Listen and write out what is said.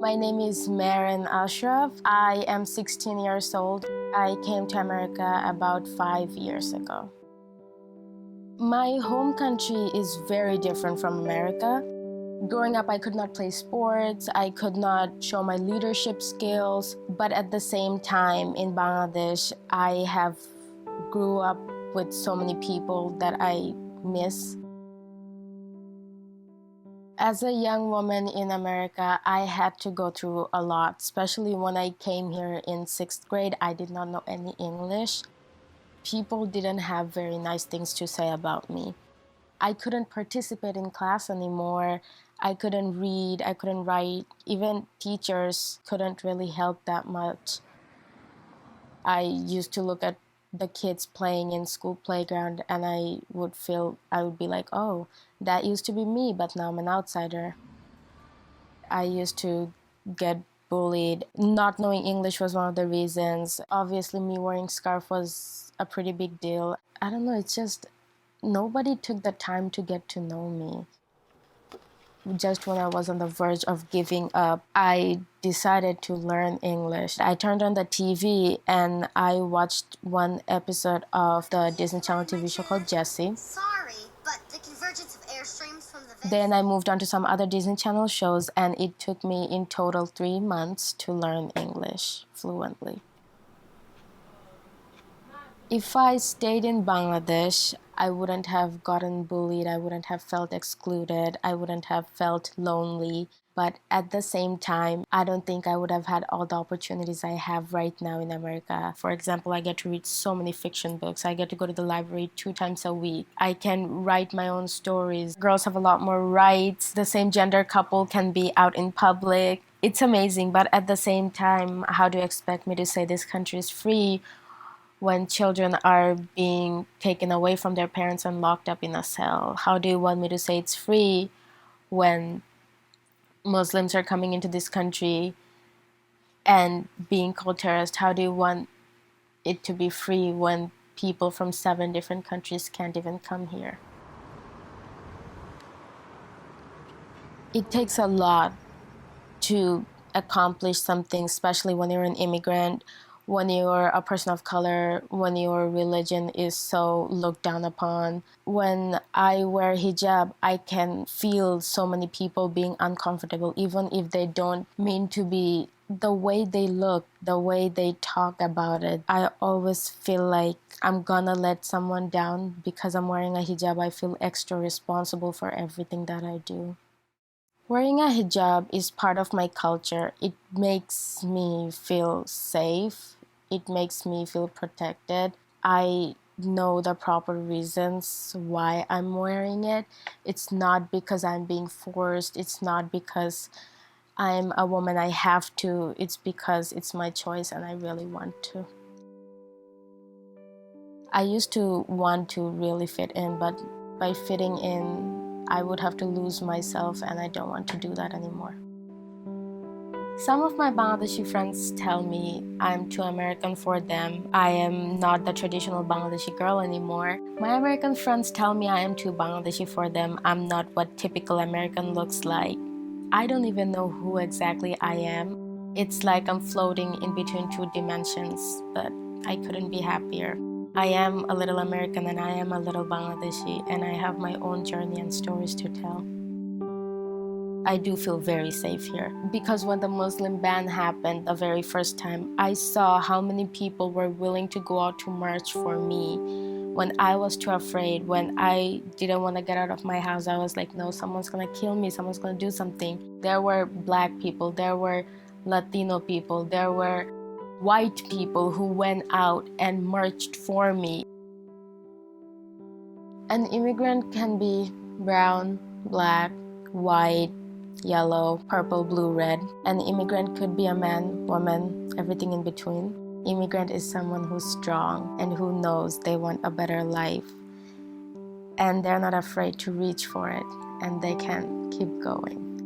My name is Mehrin Ashraf. I am 16 years old. I came to America about 5 years ago. My home country is very different from America. Growing up, I could not play sports, I could not show my leadership skills, but at the same time in Bangladesh, I have grew up with so many people that I miss. As a young woman in America, I had to go through a lot, especially when I came here in 6th grade. I did not know any English. People didn't have very nice things to say about me. I couldn't participate in class anymore. I couldn't read, I couldn't write. Even teachers couldn't really help that much. I used to look at the kids playing in school playground and I would be like, oh, that used to be me, but now I'm an outsider. I used to get bullied. Not knowing English was one of the reasons. Obviously, me wearing scarf was a pretty big deal. I don't know, it's just nobody took the time to get to know me. Just when I was on the verge of giving up, I decided to learn English. I turned on the TV and I watched one episode of the Disney Channel TV show called Jessie. Sorry, but the convergence of airstreams from the... Then I moved on to some other Disney Channel shows, and it took me in total 3 months to learn English fluently. If I stayed in Bangladesh, I wouldn't have gotten bullied, I wouldn't have felt excluded, I wouldn't have felt lonely. But at the same time, I don't think I would have had all the opportunities I have right now in America. For example, I get to read so many fiction books. I get to go to the library 2 times a week. I can write my own stories. Girls have a lot more rights. The same gender couple can be out in public. It's amazing, but at the same time, how do you expect me to say this country is free when children are being taken away from their parents and locked up in a cell? How do you want me to say it's free when Muslims are coming into this country and being called terrorists? How do you want it to be free when people from 7 different countries can't even come here? It takes a lot to accomplish something, especially when you're an immigrant, when you're a person of color, when your religion is so looked down upon. When I wear hijab, I can feel so many people being uncomfortable, even if they don't mean to be. The way they look, the way they talk about it, I always feel like I'm gonna let someone down because I'm wearing a hijab. I feel extra responsible for everything that I do. Wearing a hijab is part of my culture. It makes me feel safe. It makes me feel protected. I know the proper reasons why I'm wearing it. It's not because I'm being forced. It's not because I'm a woman, I have to. It's because it's my choice and I really want to. I used to want to really fit in, but by fitting in, I would have to lose myself, and I don't want to do that anymore. Some of my Bangladeshi friends tell me I'm too American for them. I am not the traditional Bangladeshi girl anymore. My American friends tell me I am too Bangladeshi for them. I'm not what typical American looks like. I don't even know who exactly I am. It's like I'm floating in between 2 dimensions, but I couldn't be happier. I am a little American and I am a little Bangladeshi, and I have my own journey and stories to tell. I do feel very safe here because when the Muslim ban happened the very first time, I saw how many people were willing to go out to march for me. When I was too afraid, when I didn't want to get out of my house, I was like, no, someone's gonna kill me, someone's gonna do something. There were Black people, there were Latino people, there were white people who went out and marched for me. An immigrant can be brown, black, white, yellow, purple, blue, red. An immigrant could be a man, woman, everything in between. Immigrant is someone who's strong and who knows they want a better life. And they're not afraid to reach for it, and they can keep going.